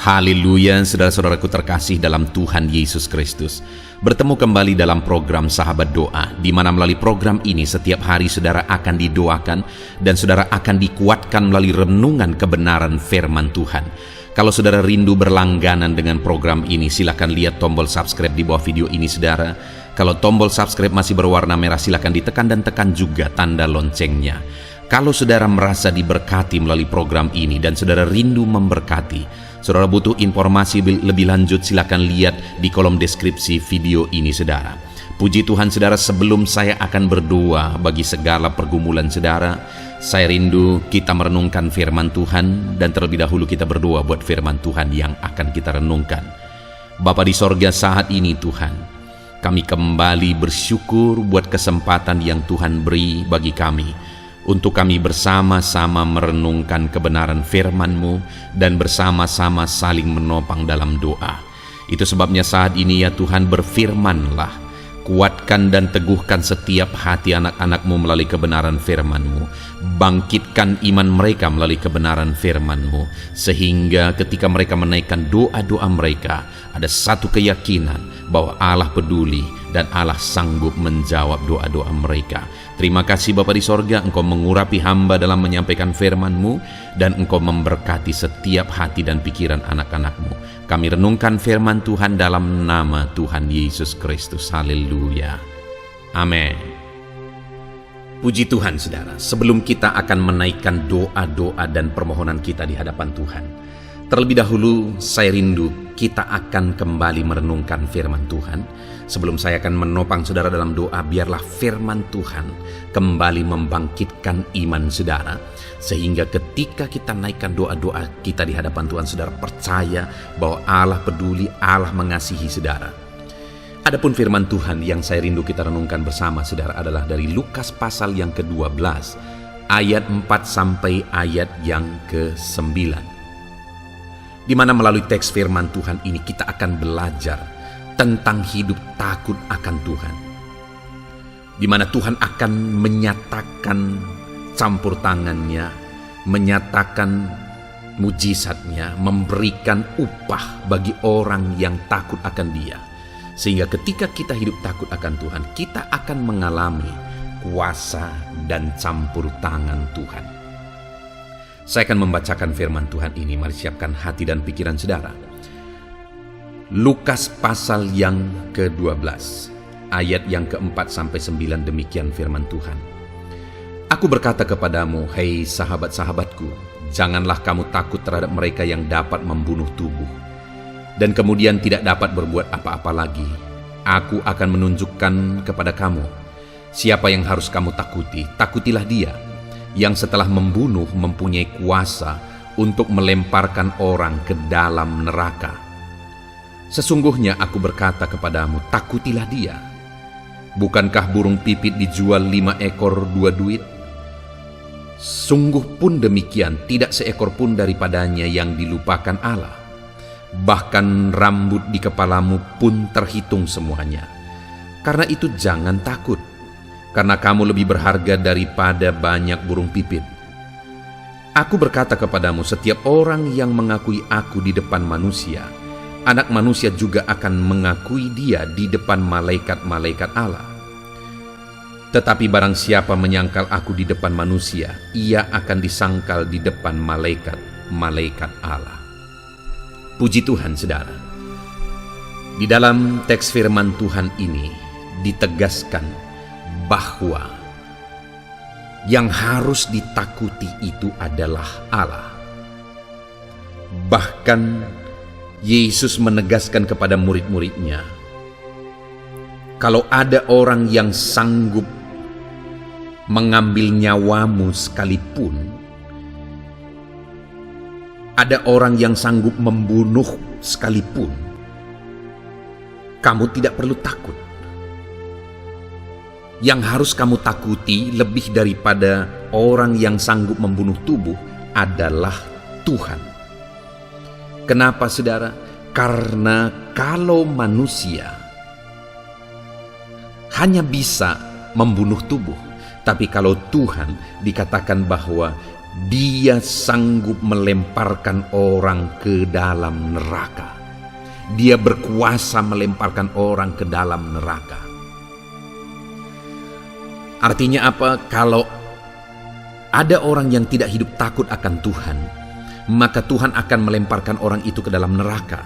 Haleluya, saudara-saudaraku terkasih dalam Tuhan Yesus Kristus. Bertemu kembali dalam program Sahabat Doa, di mana melalui program ini setiap hari saudara akan didoakan dan saudara akan dikuatkan melalui renungan kebenaran firman Tuhan. Kalau saudara rindu berlangganan dengan program ini, silakan lihat tombol subscribe di bawah video ini saudara. Kalau tombol subscribe masih berwarna merah, silakan ditekan dan tekan juga tanda loncengnya. Kalau saudara merasa diberkati melalui program ini dan saudara rindu memberkati, saudara butuh informasi lebih lanjut, silakan lihat di kolom deskripsi video ini saudara. Puji Tuhan saudara, sebelum saya akan berdoa bagi segala pergumulan saudara, saya rindu kita merenungkan firman Tuhan, dan terlebih dahulu kita berdoa buat firman Tuhan yang akan kita renungkan. Bapa di sorga, saat ini Tuhan, kami kembali bersyukur buat kesempatan yang Tuhan beri bagi kami untuk kami bersama-sama merenungkan kebenaran firman-Mu dan bersama-sama saling menopang dalam doa. Itu sebabnya saat ini ya Tuhan, berfirman-Lah, kuatkan dan teguhkan setiap hati anak-anak-Mu melalui kebenaran firman-Mu. Bangkitkan iman mereka melalui kebenaran firman-Mu, sehingga ketika mereka menaikkan doa-doa mereka, ada satu keyakinan bahwa Allah peduli dan Allah sanggup menjawab doa-doa mereka. Terima kasih Bapa di sorga, Engkau mengurapi hamba dalam menyampaikan firman-Mu, dan Engkau memberkati setiap hati dan pikiran anak-anak-Mu. Kami renungkan firman Tuhan dalam nama Tuhan Yesus Kristus. Haleluya. Amin. Puji Tuhan saudara, sebelum kita akan menaikkan doa-doa dan permohonan kita di hadapan Tuhan, terlebih dahulu saya rindu kita akan kembali merenungkan firman Tuhan. Sebelum saya akan menopang saudara dalam doa, biarlah firman Tuhan kembali membangkitkan iman saudara, sehingga ketika kita naikkan doa-doa kita di hadapan Tuhan, saudara percaya bahwa Allah peduli, Allah mengasihi saudara. Adapun firman Tuhan yang saya rindu kita renungkan bersama saudara adalah dari Lukas pasal yang ke-12 ayat 4 sampai ayat yang ke-9, di mana melalui teks firman Tuhan ini kita akan belajar tentang hidup takut akan Tuhan, di mana Tuhan akan menyatakan campur tangannya, menyatakan mujizatnya, memberikan upah bagi orang yang takut akan Dia, sehingga ketika kita hidup takut akan Tuhan, kita akan mengalami kuasa dan campur tangan Tuhan. Saya akan membacakan firman Tuhan ini. Mari siapkan hati dan pikiran saudara. Lukas pasal yang ke-12 ayat yang ke-4 sampai 9, demikian firman Tuhan. Aku berkata kepadamu, hei sahabat-sahabatku, janganlah kamu takut terhadap mereka yang dapat membunuh tubuh dan kemudian tidak dapat berbuat apa-apa lagi. Aku akan menunjukkan kepada kamu siapa yang harus kamu takuti. Takutilah Dia yang setelah membunuh mempunyai kuasa untuk melemparkan orang ke dalam neraka. Sesungguhnya aku berkata kepadamu, takutilah Dia. Bukankah burung pipit dijual 5 ekor 2 duit? Sungguh pun demikian, tidak seekor pun daripadanya yang dilupakan Allah. Bahkan rambut di kepalamu pun terhitung semuanya. Karena itu jangan takut, karena kamu lebih berharga daripada banyak burung pipit. Aku berkata kepadamu, setiap orang yang mengakui aku di depan manusia, Anak Manusia juga akan mengakui Dia di depan malaikat-malaikat Allah. Tetapi barang siapa menyangkal aku di depan manusia, ia akan disangkal di depan malaikat-malaikat Allah. Puji Tuhan saudara. Di dalam teks firman Tuhan ini ditegaskan bahwa yang harus ditakuti itu adalah Allah. Bahkan Yesus menegaskan kepada murid-muridnya, kalau ada orang yang sanggup mengambil nyawamu sekalipun, ada orang yang sanggup membunuh sekalipun, kamu tidak perlu takut. Yang harus kamu takuti lebih daripada orang yang sanggup membunuh tubuh adalah Tuhan. Kenapa saudara? Karena kalau manusia hanya bisa membunuh tubuh, tapi kalau Tuhan dikatakan bahwa Dia sanggup melemparkan orang ke dalam neraka. Dia berkuasa melemparkan orang ke dalam neraka. Artinya apa? Kalau ada orang yang tidak hidup takut akan Tuhan, maka Tuhan akan melemparkan orang itu ke dalam neraka.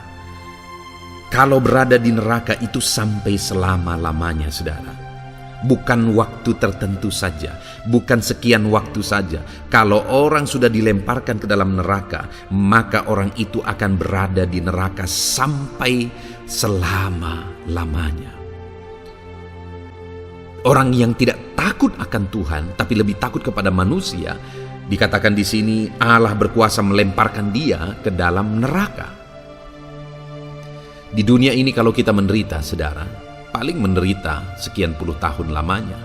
Kalau berada di neraka itu sampai selama-lamanya, saudara. Bukan waktu tertentu saja, bukan sekian waktu saja. Kalau orang sudah dilemparkan ke dalam neraka, maka orang itu akan berada di neraka sampai selama-lamanya. Orang yang tidak takut akan Tuhan, tapi lebih takut kepada manusia, dikatakan di sini Allah berkuasa melemparkan dia ke dalam neraka. Di dunia ini kalau kita menderita, saudara, paling menderita sekian puluh tahun lamanya.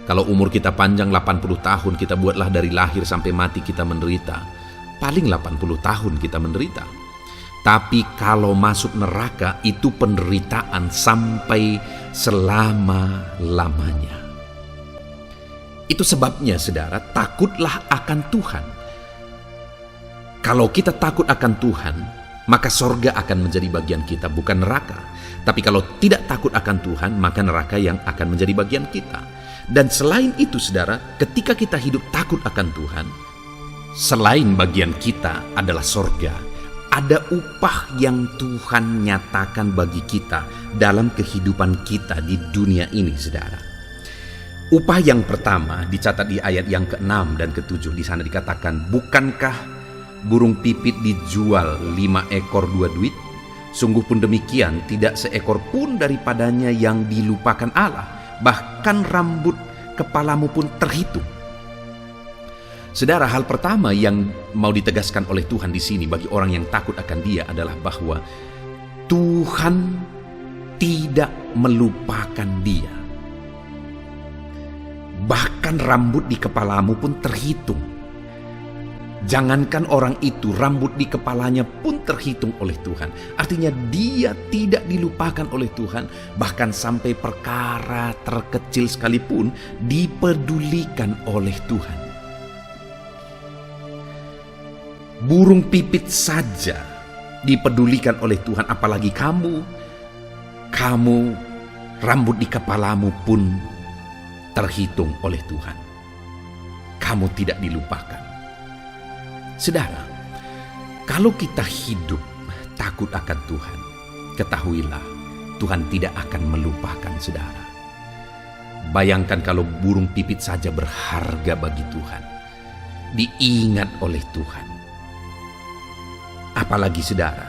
Kalau umur kita panjang 80 tahun, kita buatlah dari lahir sampai mati kita menderita. Paling 80 tahun kita menderita. Tapi kalau masuk neraka itu penderitaan sampai selama-lamanya. Itu sebabnya, saudara, takutlah akan Tuhan. Kalau kita takut akan Tuhan, maka sorga akan menjadi bagian kita, bukan neraka. Tapi kalau tidak takut akan Tuhan, maka neraka yang akan menjadi bagian kita. Dan selain itu, saudara, ketika kita hidup takut akan Tuhan, selain bagian kita adalah sorga, ada upah yang Tuhan nyatakan bagi kita dalam kehidupan kita di dunia ini, saudara. Upah yang pertama dicatat di ayat yang ke-6 dan ke-7. Di sana dikatakan, bukankah burung pipit dijual 5 ekor 2 duit? Sungguh pun demikian, tidak seekor pun daripadanya yang dilupakan Allah, bahkan rambut kepalamu pun terhitung. Saudara, hal pertama yang mau ditegaskan oleh Tuhan di sini bagi orang yang takut akan Dia adalah bahwa Tuhan tidak melupakan dia. Bahkan rambut di kepalamu pun terhitung. Jangankan orang itu, rambut di kepalanya pun terhitung oleh Tuhan. Artinya dia tidak dilupakan oleh Tuhan. Bahkan sampai perkara terkecil sekalipun dipedulikan oleh Tuhan. Burung pipit saja dipedulikan oleh Tuhan. Apalagi kamu rambut di kepalamu pun terhitung oleh Tuhan. Kamu tidak dilupakan. Saudara, kalau kita hidup takut akan Tuhan, ketahuilah Tuhan tidak akan melupakan saudara. Bayangkan kalau burung pipit saja berharga bagi Tuhan, diingat oleh Tuhan. Apalagi saudara,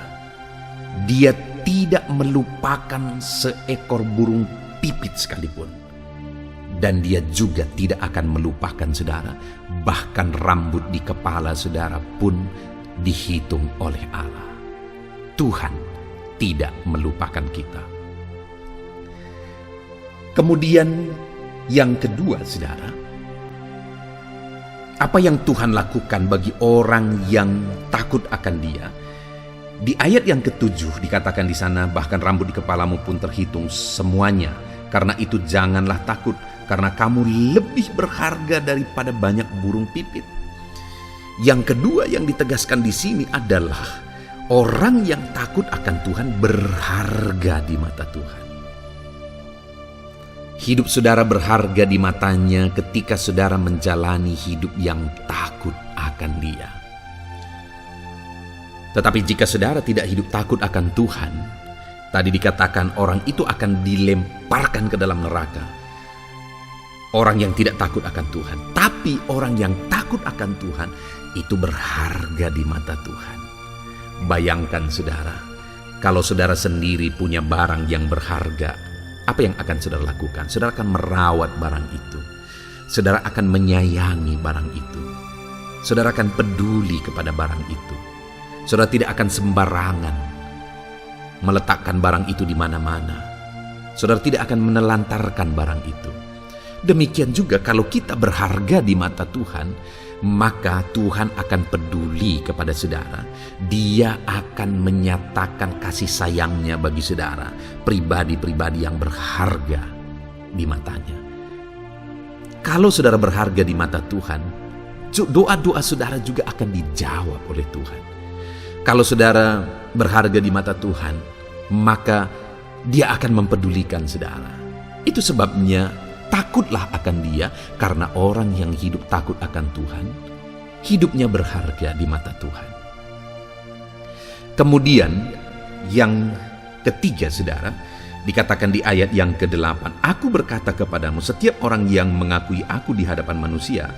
Dia tidak melupakan seekor burung pipit sekalipun. Dan Dia juga tidak akan melupakan saudara. Bahkan rambut di kepala saudara pun dihitung oleh Allah. Tuhan tidak melupakan kita. Kemudian yang kedua, saudara, apa yang Tuhan lakukan bagi orang yang takut akan Dia? Di ayat yang ke-7 dikatakan di sana, bahkan rambut di kepalamu pun terhitung semuanya. Karena itu janganlah takut, karena kamu lebih berharga daripada banyak burung pipit. Yang kedua yang ditegaskan di sini adalah orang yang takut akan Tuhan berharga di mata Tuhan. Hidup saudara berharga di matanya ketika saudara menjalani hidup yang takut akan Dia. Tetapi jika saudara tidak hidup takut akan Tuhan, tadi dikatakan orang itu akan dilemparkan ke dalam neraka. Orang yang tidak takut akan Tuhan. Tapi orang yang takut akan Tuhan itu berharga di mata Tuhan. Bayangkan saudara, kalau saudara sendiri punya barang yang berharga, apa yang akan saudara lakukan? Saudara akan merawat barang itu. Saudara akan menyayangi barang itu. Saudara akan peduli kepada barang itu. Saudara tidak akan sembarangan meletakkan barang itu di mana-mana. Saudara tidak akan menelantarkan barang itu. Demikian juga kalau kita berharga di mata Tuhan, maka Tuhan akan peduli kepada saudara. Dia akan menyatakan kasih sayangnya bagi saudara, pribadi-pribadi yang berharga di matanya. Kalau saudara berharga di mata Tuhan, doa-doa saudara juga akan dijawab oleh Tuhan. Kalau saudara berharga di mata Tuhan, maka Dia akan mempedulikan saudara. Itu sebabnya takutlah akan Dia, karena orang yang hidup takut akan Tuhan, hidupnya berharga di mata Tuhan. Kemudian yang ketiga saudara, dikatakan di ayat yang ke-8, Aku berkata kepadamu, setiap orang yang mengakui Aku di hadapan manusia,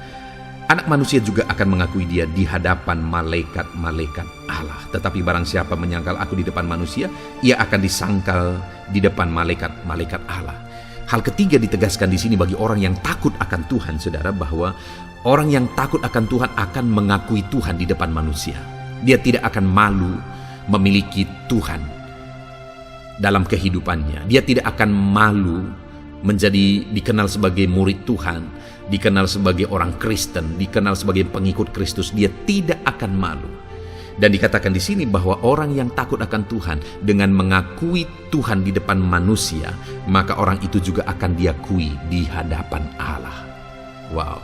Anak manusia juga akan mengakui Dia di hadapan malaikat-malaikat Allah. Tetapi barang siapa menyangkal Aku di depan manusia, ia akan disangkal di depan malaikat-malaikat Allah. Hal ketiga ditegaskan di sini bagi orang yang takut akan Tuhan, saudara, bahwa orang yang takut akan Tuhan akan mengakui Tuhan di depan manusia. Dia tidak akan malu memiliki Tuhan dalam kehidupannya. Dia tidak akan malu menjadi dikenal sebagai murid Tuhan, dikenal sebagai orang Kristen, dikenal sebagai pengikut Kristus. Dia tidak akan malu. Dan dikatakan di sini bahwa orang yang takut akan Tuhan dengan mengakui Tuhan di depan manusia, maka orang itu juga akan diakui di hadapan Allah. Wow.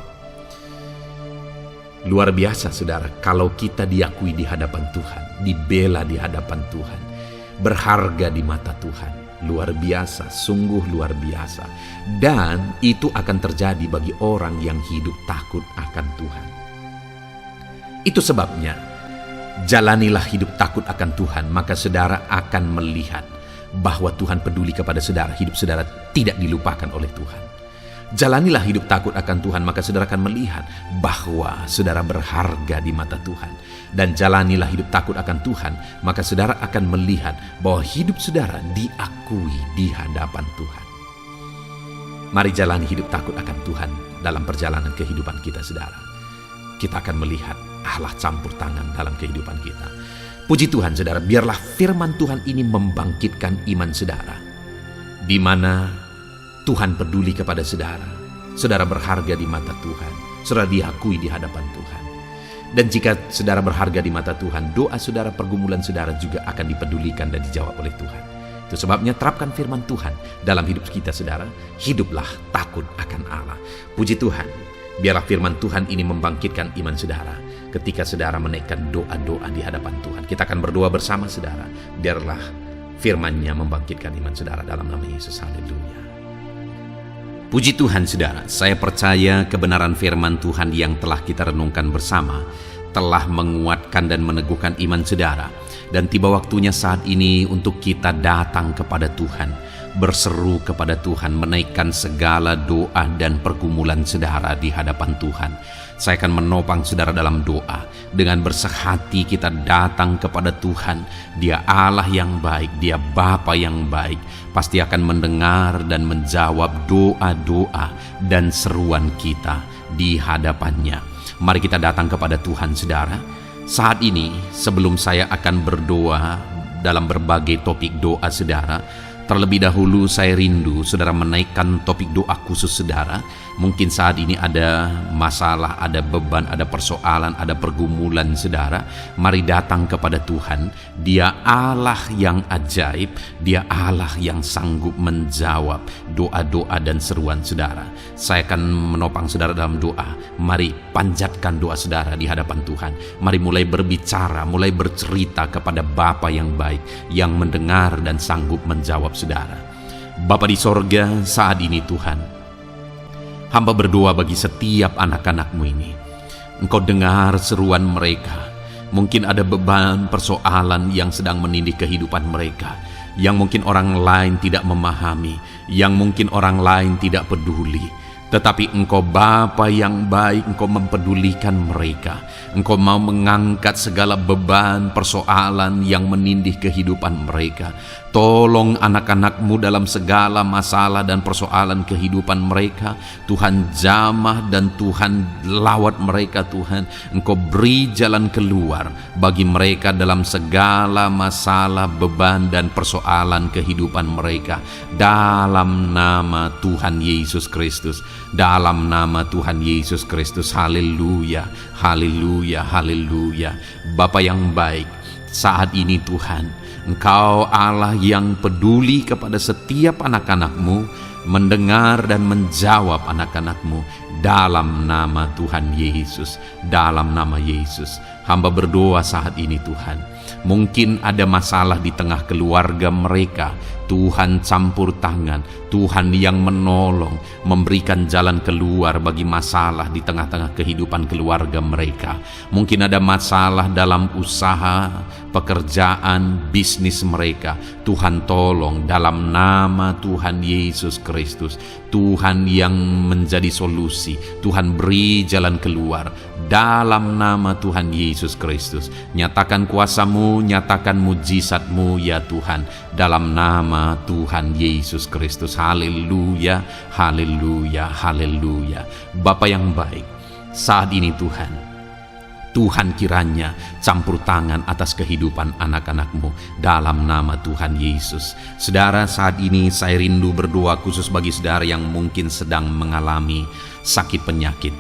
Luar biasa saudara, kalau kita diakui di hadapan Tuhan, dibela di hadapan Tuhan, berharga di mata Tuhan. Luar biasa, sungguh luar biasa. Dan itu akan terjadi bagi orang yang hidup takut akan Tuhan. Itu sebabnya, jalanilah hidup takut akan Tuhan, maka saudara akan melihat bahwa Tuhan peduli kepada saudara. Hidup saudara tidak dilupakan oleh Tuhan. Jalanilah hidup takut akan Tuhan, maka saudara akan melihat bahwa saudara berharga di mata Tuhan. Dan jalanilah hidup takut akan Tuhan, maka saudara akan melihat bahwa hidup saudara diakui di hadapan Tuhan. Mari jalani hidup takut akan Tuhan dalam perjalanan kehidupan kita, saudara. Kita akan melihat Allah campur tangan dalam kehidupan kita. Puji Tuhan, saudara, biarlah firman Tuhan ini membangkitkan iman saudara, di mana Tuhan peduli kepada saudara. Saudara berharga di mata Tuhan. Saudara diakui di hadapan Tuhan. Dan jika saudara berharga di mata Tuhan, doa saudara, pergumulan saudara juga akan dipedulikan dan dijawab oleh Tuhan. Itu sebabnya terapkan firman Tuhan dalam hidup kita, saudara. Hiduplah takut akan Allah. Puji Tuhan, biarlah firman Tuhan ini membangkitkan iman saudara ketika saudara menaikkan doa-doa di hadapan Tuhan. Kita akan berdoa bersama, saudara. Biarlah firman-Nya membangkitkan iman saudara dalam nama Yesus. Haleluya. Puji Tuhan, saudara, saya percaya kebenaran firman Tuhan yang telah kita renungkan bersama telah menguatkan dan meneguhkan iman saudara. Dan tiba waktunya saat ini untuk kita datang kepada Tuhan, berseru kepada Tuhan, menaikkan segala doa dan pergumulan saudara di hadapan Tuhan. Saya akan menopang saudara dalam doa. Dengan bersehati kita datang kepada Tuhan. Dia Allah yang baik, Dia Bapa yang baik. Pasti akan mendengar dan menjawab doa-doa dan seruan kita di hadapannya. Mari kita datang kepada Tuhan, saudara. Saat ini, sebelum saya akan berdoa dalam berbagai topik doa saudara, terlebih dahulu saya rindu saudara menaikkan topik doa khusus saudara. Mungkin saat ini ada masalah, ada beban, ada persoalan, ada pergumulan saudara. Mari datang kepada Tuhan. Dia Allah yang ajaib, Dia Allah yang sanggup menjawab doa-doa dan seruan saudara. Saya akan menopang saudara dalam doa. Mari panjatkan doa saudara di hadapan Tuhan. Mari mulai berbicara, mulai bercerita kepada Bapa yang baik, yang mendengar dan sanggup menjawab saudara. Bapa di sorga, saat ini Tuhan, hamba berdoa bagi setiap anak-anak-Mu ini. Engkau dengar seruan mereka. Mungkin ada beban, persoalan yang sedang menindih kehidupan mereka, yang mungkin orang lain tidak memahami, yang mungkin orang lain tidak peduli. Tetapi Engkau Bapa yang baik, Engkau mempedulikan mereka. Engkau mau mengangkat segala beban, persoalan yang menindih kehidupan mereka. Tolong anak-anak-Mu dalam segala masalah dan persoalan kehidupan mereka. Tuhan jamah dan Tuhan lawat mereka, Tuhan. Engkau beri jalan keluar bagi mereka dalam segala masalah, beban dan persoalan kehidupan mereka. Dalam nama Tuhan Yesus Kristus. Dalam nama Tuhan Yesus Kristus. Haleluya, haleluya, haleluya. Bapa yang baik, saat ini Tuhan, Engkau Allah yang peduli kepada setiap anak-anak-Mu mendengar dan menjawab anak-anak-Mu dalam nama Tuhan Yesus, dalam nama Yesus. Hamba berdoa saat ini Tuhan, mungkin ada masalah di tengah keluarga mereka, Tuhan campur tangan, Tuhan yang menolong, memberikan jalan keluar bagi masalah di tengah-tengah kehidupan keluarga mereka. Mungkin ada masalah dalam usaha, pekerjaan, bisnis mereka, Tuhan tolong dalam nama Tuhan Yesus Kristus. Tuhan yang menjadi solusi, Tuhan beri jalan keluar dalam nama Tuhan Yesus Kristus. Nyatakan kuasa-Mu, nyatakan mujizat-Mu ya Tuhan, dalam nama Tuhan Yesus Kristus. Haleluya, haleluya, haleluya. Bapa yang baik, saat ini Tuhan kiranya campur tangan atas kehidupan anak-anak-Mu dalam nama Tuhan Yesus. Saudara, saat ini saya rindu berdoa khusus bagi saudara yang mungkin sedang mengalami sakit penyakit.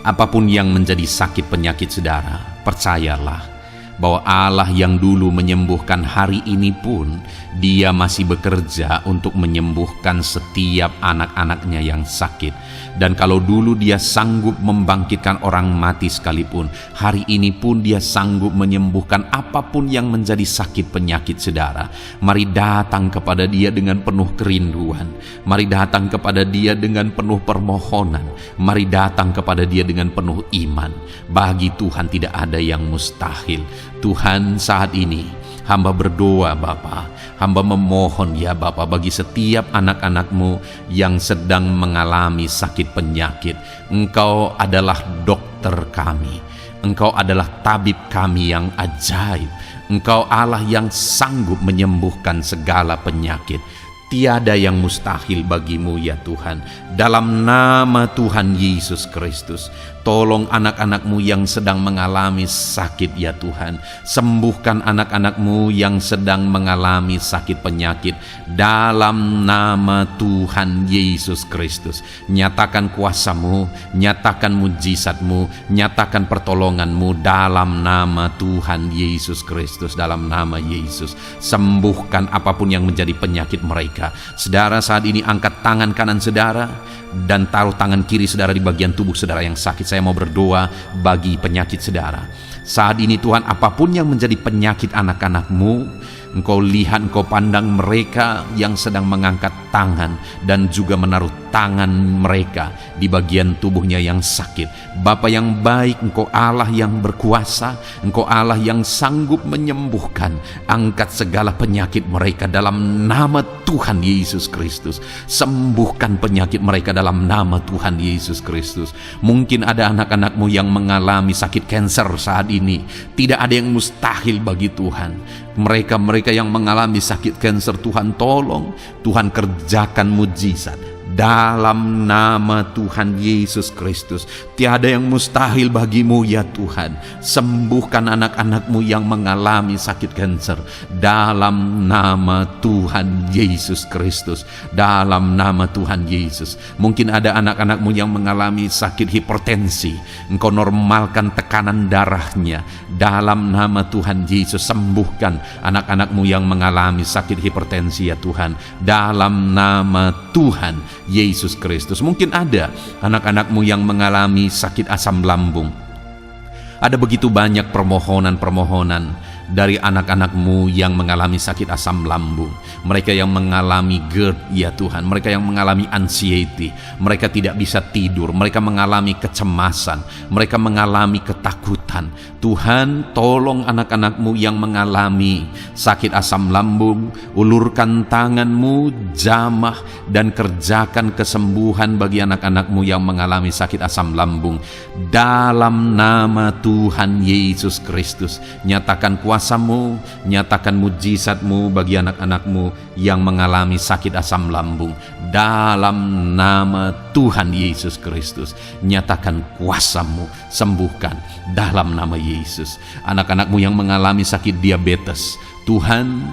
Apapun yang menjadi sakit penyakit saudara, percayalah bahwa Allah yang dulu menyembuhkan hari ini pun Dia masih bekerja untuk menyembuhkan setiap anak-anaknya yang sakit. Dan kalau dulu Dia sanggup membangkitkan orang mati sekalipun, hari ini pun Dia sanggup menyembuhkan apapun yang menjadi sakit penyakit saudara. Mari datang kepada Dia dengan penuh kerinduan, mari datang kepada Dia dengan penuh permohonan, mari datang kepada Dia dengan penuh iman. Bagi Tuhan tidak ada yang mustahil. Tuhan, saat ini hamba berdoa Bapa, hamba memohon ya Bapa, bagi setiap anak-anak-Mu yang sedang mengalami sakit penyakit. Engkau adalah dokter kami, Engkau adalah tabib kami yang ajaib. Engkau Allah yang sanggup menyembuhkan segala penyakit. Tiada yang mustahil bagi-Mu ya Tuhan. Dalam nama Tuhan Yesus Kristus, tolong anak-anak-Mu yang sedang mengalami sakit ya Tuhan. Sembuhkan anak-anak-Mu yang sedang mengalami sakit penyakit. Dalam nama Tuhan Yesus Kristus, nyatakan kuasa-Mu, nyatakan mujizat-Mu, nyatakan pertolongan-Mu dalam nama Tuhan Yesus Kristus. Dalam nama Yesus, sembuhkan apapun yang menjadi penyakit mereka. Saudara, saat ini angkat tangan kanan saudara dan taruh tangan kiri saudara di bagian tubuh saudara yang sakit. Saya mau berdoa bagi penyakit saudara. Saat ini Tuhan, apapun yang menjadi penyakit anak-anak-Mu, Engkau lihat, Engkau pandang mereka yang sedang mengangkat tangan dan juga menaruh tangan mereka di bagian tubuhnya yang sakit. Bapa yang baik, Engkau Allah yang berkuasa, Engkau Allah yang sanggup menyembuhkan. Angkat segala penyakit mereka dalam nama Tuhan Yesus Kristus. Sembuhkan penyakit mereka dalam nama Tuhan Yesus Kristus. Mungkin ada anak-anak-Mu yang mengalami sakit kanker saat ini. Tidak ada yang mustahil bagi Tuhan. Mereka yang mengalami sakit kanker, Tuhan tolong, Tuhan kerjakan mujizat dalam nama Tuhan Yesus Kristus. Tiada yang mustahil bagi-Mu ya Tuhan. Sembuhkan anak-anak-Mu yang mengalami sakit kanker dalam nama Tuhan Yesus Kristus. Dalam nama Tuhan Yesus. Mungkin ada anak-anak-Mu yang mengalami sakit hipertensi, Engkau normalkan tekanan darahnya dalam nama Tuhan Yesus. Sembuhkan anak-anak-Mu yang mengalami sakit hipertensi ya Tuhan, dalam nama Tuhan Yesus Kristus. Mungkin ada anak-anak-Mu yang mengalami sakit asam lambung. Ada begitu banyak permohonan-permohonan dari anak-anak-Mu yang mengalami sakit asam lambung. Mereka yang mengalami GERD ya Tuhan. Mereka yang mengalami anxiety. Mereka tidak bisa tidur. Mereka mengalami kecemasan. Mereka mengalami ketakutan. Tuhan, tolong anak-anak-Mu yang mengalami sakit asam lambung. Ulurkan tangan-Mu, jamah dan kerjakan kesembuhan bagi anak-anak-Mu yang mengalami sakit asam lambung. Dalam nama Tuhan Yesus Kristus, nyatakan kuasa-Mu, nyatakan mujizat-Mu bagi anak-anak-Mu yang mengalami sakit asam lambung. Dalam nama Tuhan Yesus Kristus, nyatakan kuasa-Mu, sembuhkan dalam nama Yesus. Anak-anak-Mu yang mengalami sakit diabetes, Tuhan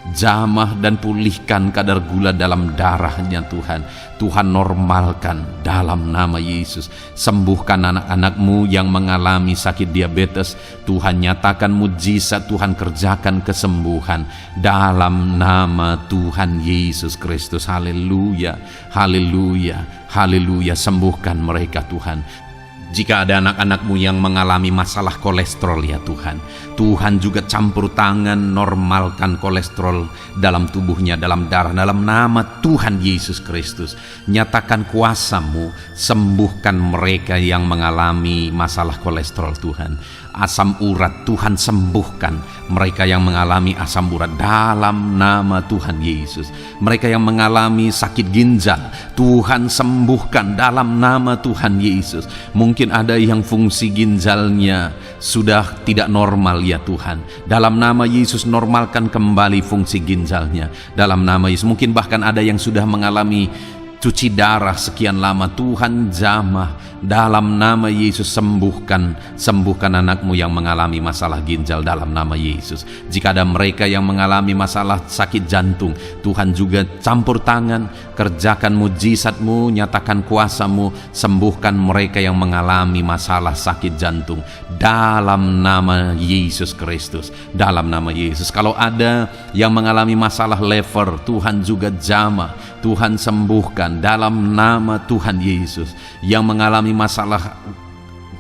Jamah dan pulihkan kadar gula dalam darahnya Tuhan. Tuhan normalkan dalam nama Yesus. Sembuhkan anak-anak-Mu yang mengalami sakit diabetes. Tuhan nyatakan mujizat, Tuhan kerjakan kesembuhan dalam nama Tuhan Yesus Kristus. Haleluya, haleluya, haleluya. Sembuhkan mereka Tuhan. Jika ada anak-anak-Mu yang mengalami masalah kolesterol ya Tuhan, Tuhan juga campur tangan normalkan kolesterol dalam tubuhnya, dalam darah, dalam nama Tuhan Yesus Kristus. Nyatakan kuasa-Mu, sembuhkan mereka yang mengalami masalah kolesterol Tuhan. Asam urat Tuhan sembuhkan mereka yang mengalami asam urat dalam nama Tuhan Yesus. Mereka yang mengalami sakit ginjal Tuhan sembuhkan dalam nama Tuhan Yesus. Mungkin ada yang fungsi ginjalnya sudah tidak normal ya Tuhan. Dalam nama Yesus normalkan kembali fungsi ginjalnya dalam nama Yesus. Mungkin bahkan ada yang sudah mengalami cuci darah sekian lama. Tuhan jamah dalam nama Yesus. Sembuhkan anak-Mu yang mengalami masalah ginjal dalam nama Yesus. Jika ada mereka yang mengalami masalah sakit jantung, Tuhan juga campur tangan, kerjakan mujizat-Mu, nyatakan kuasa-Mu, sembuhkan mereka yang mengalami masalah sakit jantung dalam nama Yesus Kristus. Dalam nama Yesus. Kalau ada yang mengalami masalah liver, Tuhan juga jamah, Tuhan sembuhkan dalam nama Tuhan Yesus. Yang mengalami masalah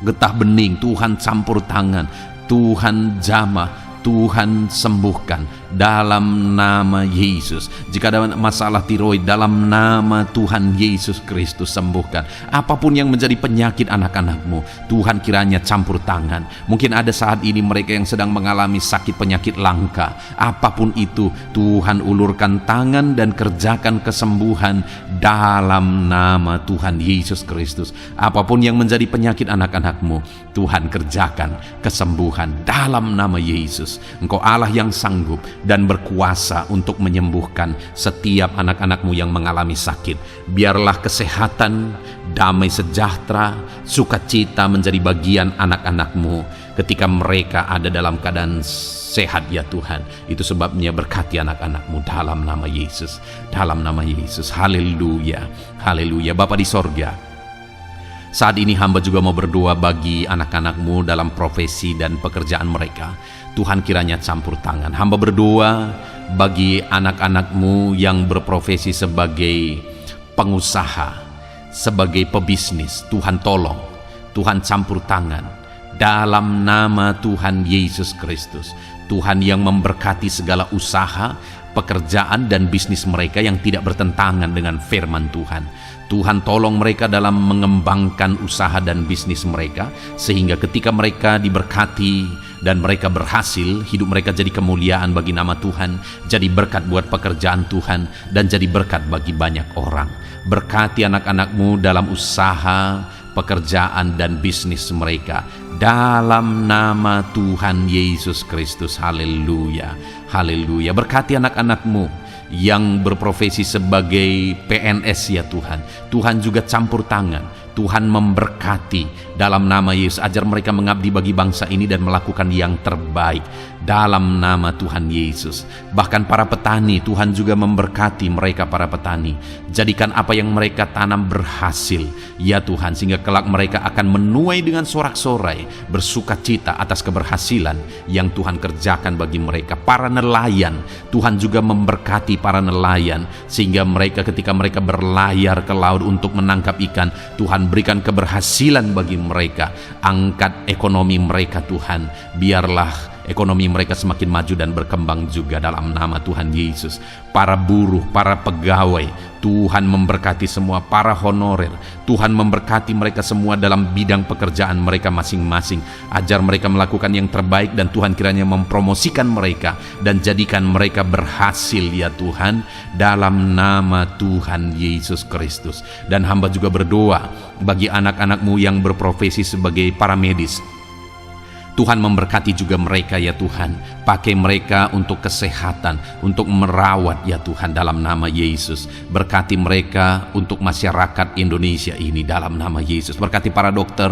getah bening, Tuhan campur tangan, Tuhan jamah, Tuhan sembuhkan dalam nama Yesus. Jika ada masalah tiroid, dalam nama Tuhan Yesus Kristus sembuhkan. Apapun yang menjadi penyakit anak-anak-Mu, Tuhan kiranya campur tangan. Mungkin ada saat ini mereka yang sedang mengalami sakit penyakit langka. Apapun itu, Tuhan ulurkan tangan dan kerjakan kesembuhan dalam nama Tuhan Yesus Kristus. Apapun yang menjadi penyakit anak-anak-Mu, Tuhan kerjakan kesembuhan dalam nama Yesus. Engkau Allah yang sanggup dan berkuasa untuk menyembuhkan setiap anak-anak-Mu yang mengalami sakit. Biarlah kesehatan, damai sejahtera, sukacita menjadi bagian anak-anak-Mu ketika mereka ada dalam keadaan sehat ya Tuhan. Itu sebabnya berkati anak-anak-Mu dalam nama Yesus. Dalam nama Yesus. Haleluya, haleluya. Bapa di sorga, saat ini hamba juga mau berdoa bagi anak-anak-Mu dalam profesi dan pekerjaan mereka. Tuhan kiranya campur tangan. Hamba berdoa bagi anak-anak-Mu yang berprofesi sebagai pengusaha, sebagai pebisnis. Tuhan tolong, Tuhan campur tangan dalam nama Tuhan Yesus Kristus. Tuhan yang memberkati segala usaha, pekerjaan dan bisnis mereka yang tidak bertentangan dengan firman Tuhan. Tuhan tolong mereka dalam mengembangkan usaha dan bisnis mereka, sehingga ketika mereka diberkati dan mereka berhasil, hidup mereka jadi kemuliaan bagi nama Tuhan, jadi berkat buat pekerjaan Tuhan, dan jadi berkat bagi banyak orang. Berkati anak-anak-Mu dalam usaha, pekerjaan dan bisnis mereka dalam nama Tuhan Yesus Kristus. Haleluya, haleluya. Berkati anak-anak-Mu yang berprofesi sebagai PNS ya Tuhan. Tuhan juga campur tangan, Tuhan memberkati dalam nama Yesus. Ajar mereka mengabdi bagi bangsa ini dan melakukan yang terbaik dalam nama Tuhan Yesus. Bahkan para petani, Tuhan juga memberkati mereka para petani. Jadikan apa yang mereka tanam berhasil ya Tuhan, sehingga kelak mereka akan menuai dengan sorak-sorai, bersukacita atas keberhasilan yang Tuhan kerjakan bagi mereka. Para nelayan, Tuhan juga memberkati para nelayan, sehingga mereka ketika mereka berlayar ke laut untuk menangkap ikan, Tuhan berikan keberhasilan bagi mereka. Angkat ekonomi mereka Tuhan, biarlah ekonomi mereka semakin maju dan berkembang juga dalam nama Tuhan Yesus. Para buruh, para pegawai, Tuhan memberkati semua. Para honorer, Tuhan memberkati mereka semua dalam bidang pekerjaan mereka masing-masing. Ajar mereka melakukan yang terbaik, dan Tuhan kiranya mempromosikan mereka dan jadikan mereka berhasil ya Tuhan, dalam nama Tuhan Yesus Kristus. Dan hamba juga berdoa bagi anak-anak-Mu yang berprofesi sebagai para medis. Tuhan memberkati juga mereka ya Tuhan. Pakai mereka untuk kesehatan, untuk merawat ya Tuhan, dalam nama Yesus. Berkati mereka untuk masyarakat Indonesia ini dalam nama Yesus. Berkati para dokter,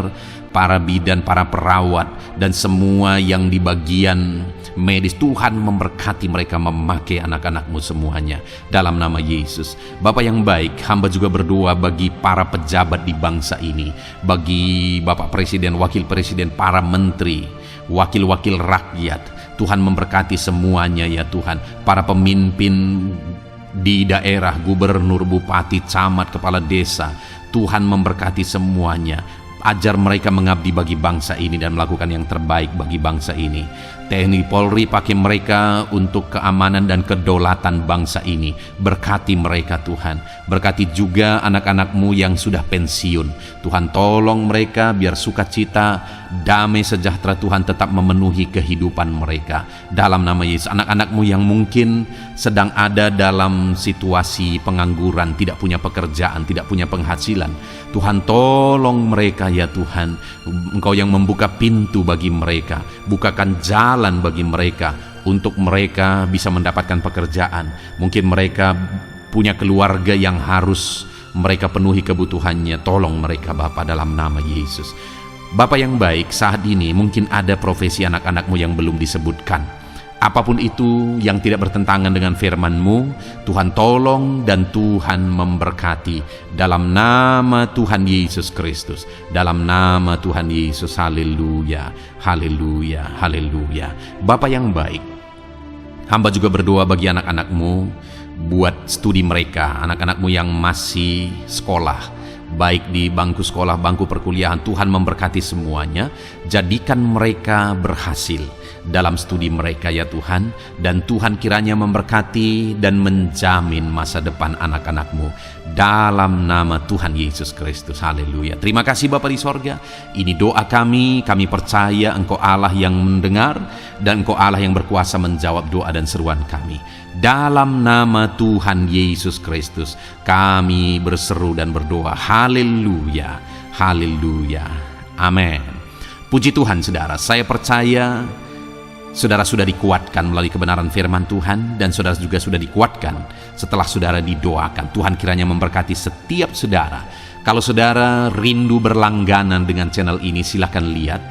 para bidan, para perawat, dan semua yang di bagian medis. Tuhan memberkati mereka memakai anak-anak-Mu semuanya dalam nama Yesus. Bapa yang baik, hamba juga berdoa bagi para pejabat di bangsa ini, bagi Bapak Presiden, Wakil Presiden, para menteri, wakil-wakil rakyat. Tuhan memberkati semuanya ya Tuhan. Para pemimpin di daerah, gubernur, bupati, camat, kepala desa, Tuhan memberkati semuanya. Ajar mereka mengabdi bagi bangsa ini dan melakukan yang terbaik bagi bangsa ini. TNI Polri pakai mereka untuk keamanan dan kedaulatan bangsa ini. Berkati mereka Tuhan. Berkati juga anak-anak-Mu yang sudah pensiun. Tuhan tolong mereka biar sukacita, damai sejahtera Tuhan tetap memenuhi kehidupan mereka. Dalam nama Yesus, anak-anak-Mu yang mungkin sedang ada dalam situasi pengangguran, tidak punya pekerjaan, tidak punya penghasilan, Tuhan tolong mereka ya Tuhan. Engkau yang membuka pintu bagi mereka, bukakan jalan bagi mereka untuk mereka bisa mendapatkan pekerjaan. Mungkin mereka punya keluarga yang harus mereka penuhi kebutuhannya. Tolong mereka Bapa dalam nama Yesus. Bapa yang baik, saat ini mungkin ada profesi anak-anak-Mu yang belum disebutkan. Apapun itu yang tidak bertentangan dengan firman-Mu, Tuhan tolong dan Tuhan memberkati dalam nama Tuhan Yesus Kristus. Dalam nama Tuhan Yesus, haleluya, haleluya, haleluya. Bapa yang baik, hamba juga berdoa bagi anak-anak-Mu buat studi mereka, anak-anak-Mu yang masih sekolah, baik di bangku sekolah, bangku perkuliahan. Tuhan memberkati semuanya, jadikan mereka berhasil dalam studi mereka ya Tuhan, dan Tuhan kiranya memberkati dan menjamin masa depan anak-anak-Mu dalam nama Tuhan Yesus Kristus. Haleluya. Terima kasih Bapa di sorga. Ini doa kami percaya Engkau Allah yang mendengar dan Engkau Allah yang berkuasa menjawab doa dan seruan kami. Dalam nama Tuhan Yesus Kristus kami berseru dan berdoa. Haleluya, haleluya, amin. Puji Tuhan saudara, saya percaya saudara sudah dikuatkan melalui kebenaran firman Tuhan, dan saudara juga sudah dikuatkan setelah saudara didoakan. Tuhan kiranya memberkati setiap saudara. Kalau saudara rindu berlangganan dengan channel ini, silahkan lihat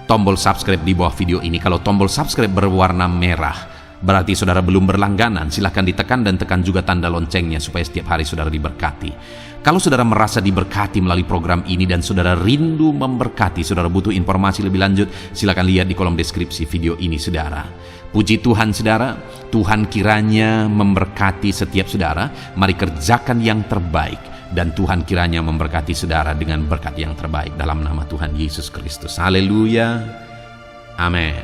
tombol subscribe di bawah video ini. Kalau tombol subscribe berwarna merah, berarti saudara belum berlangganan. Silahkan ditekan dan tekan juga tanda loncengnya supaya setiap hari saudara diberkati. Kalau saudara merasa diberkati melalui program ini dan saudara rindu memberkati, saudara butuh informasi lebih lanjut, silakan lihat di kolom deskripsi video ini saudara. Puji Tuhan saudara, Tuhan kiranya memberkati setiap saudara. Mari kerjakan yang terbaik, dan Tuhan kiranya memberkati saudara dengan berkat yang terbaik dalam nama Tuhan Yesus Kristus. Haleluya, amin.